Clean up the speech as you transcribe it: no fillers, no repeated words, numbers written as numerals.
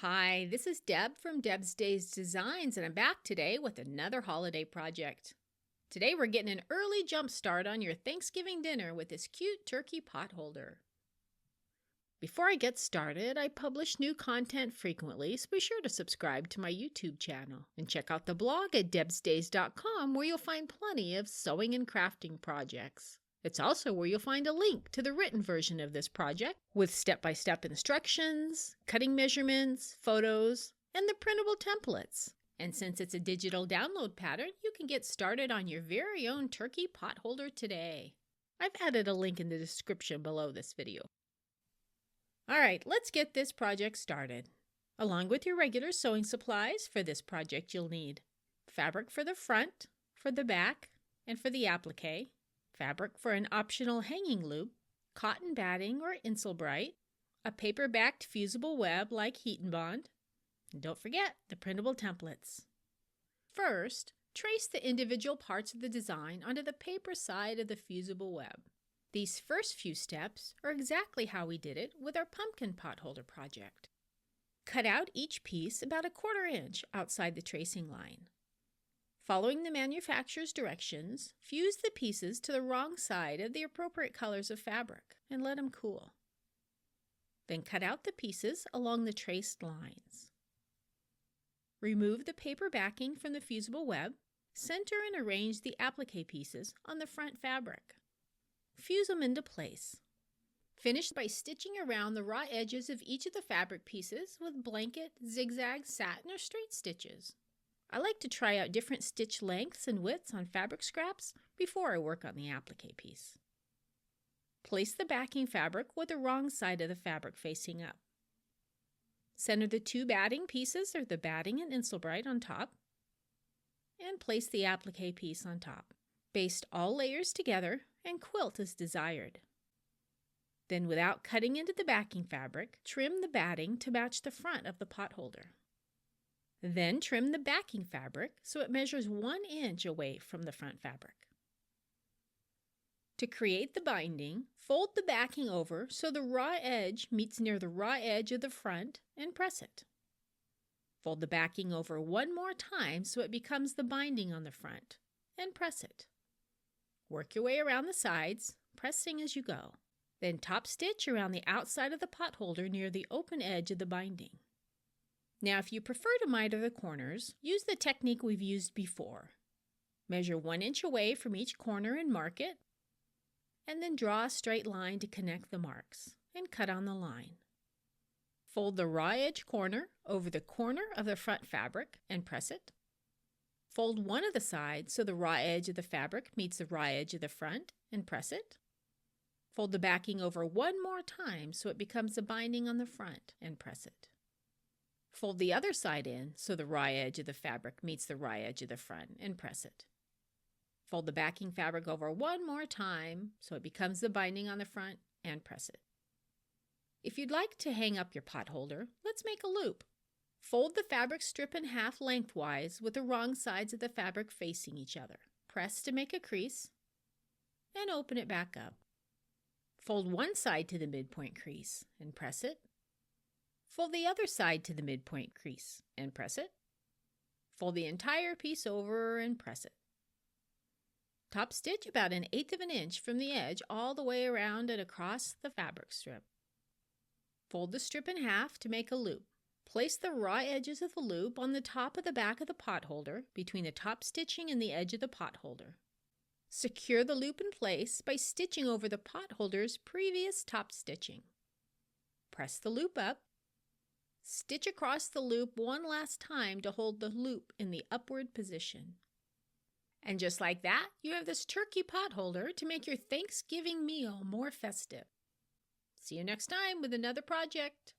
Hi, this is Deb from Deb's Days Designs, and I'm back today with another holiday project. Today we're getting an early jump start on your Thanksgiving dinner with this cute turkey pot holder. Before I get started, I publish new content frequently, so be sure to subscribe to my YouTube channel and check out the blog at debsdays.com where you'll find plenty of sewing and crafting projects. It's also where you'll find a link to the written version of this project with step-by-step instructions, cutting measurements, photos, and the printable templates. And since it's a digital download pattern, you can get started on your very own turkey pot holder today. I've added a link in the description below this video. Alright, let's get this project started. Along with your regular sewing supplies for this project, you'll need fabric for the front, for the back, and for the appliqué, fabric for an optional hanging loop, cotton batting or Insulbright, a paper-backed fusible web like Heat and Bond, and don't forget the printable templates. First, trace the individual parts of the design onto the paper side of the fusible web. These first few steps are exactly how we did it with our pumpkin pot holder project. Cut out each piece about a 1/4 inch outside the tracing line. Following the manufacturer's directions, fuse the pieces to the wrong side of the appropriate colors of fabric and let them cool. Then cut out the pieces along the traced lines. Remove the paper backing from the fusible web, center and arrange the appliqué pieces on the front fabric. Fuse them into place. Finish by stitching around the raw edges of each of the fabric pieces with blanket, zigzag, satin, or straight stitches. I like to try out different stitch lengths and widths on fabric scraps before I work on the appliqué piece. Place the backing fabric with the wrong side of the fabric facing up. Center the 2 batting pieces, or the batting and Insulbright, on top, and place the appliqué piece on top. Baste all layers together and quilt as desired. Then, without cutting into the backing fabric, trim the batting to match the front of the pot holder. Then trim the backing fabric so it measures 1 inch away from the front fabric. To create the binding, fold the backing over so the raw edge meets near the raw edge of the front and press it. Fold the backing over 1 more time so it becomes the binding on the front and press it. Work your way around the sides, pressing as you go. Then top stitch around the outside of the pot holder near the open edge of the binding. Now, if you prefer to miter the corners, use the technique we've used before. Measure 1 inch away from each corner and mark it, and then draw a straight line to connect the marks, and cut on the line. Fold the raw edge corner over the corner of the front fabric and press it. Fold one of the sides so the raw edge of the fabric meets the raw edge of the front and press it. Fold the backing over 1 more time so it becomes the binding on the front and press it. Fold the other side in so the raw edge of the fabric meets the raw edge of the front and press it. Fold the backing fabric over 1 more time so it becomes the binding on the front and press it. If you'd like to hang up your pot holder, let's make a loop. Fold the fabric strip in half lengthwise with the wrong sides of the fabric facing each other. Press to make a crease and open it back up. Fold one side to the midpoint crease and press it. Fold the other side to the midpoint crease and press it. Fold the entire piece over and press it. Top stitch about 1/8 of an inch from the edge all the way around and across the fabric strip. Fold the strip in half to make a loop. Place the raw edges of the loop on the top of the back of the pot holder between the top stitching and the edge of the pot holder. Secure the loop in place by stitching over the pot holder's previous top stitching. Press the loop up. Stitch across the loop 1 last time to hold the loop in the upward position. And just like that, you have this turkey pot holder to make your Thanksgiving meal more festive. See you next time with another project.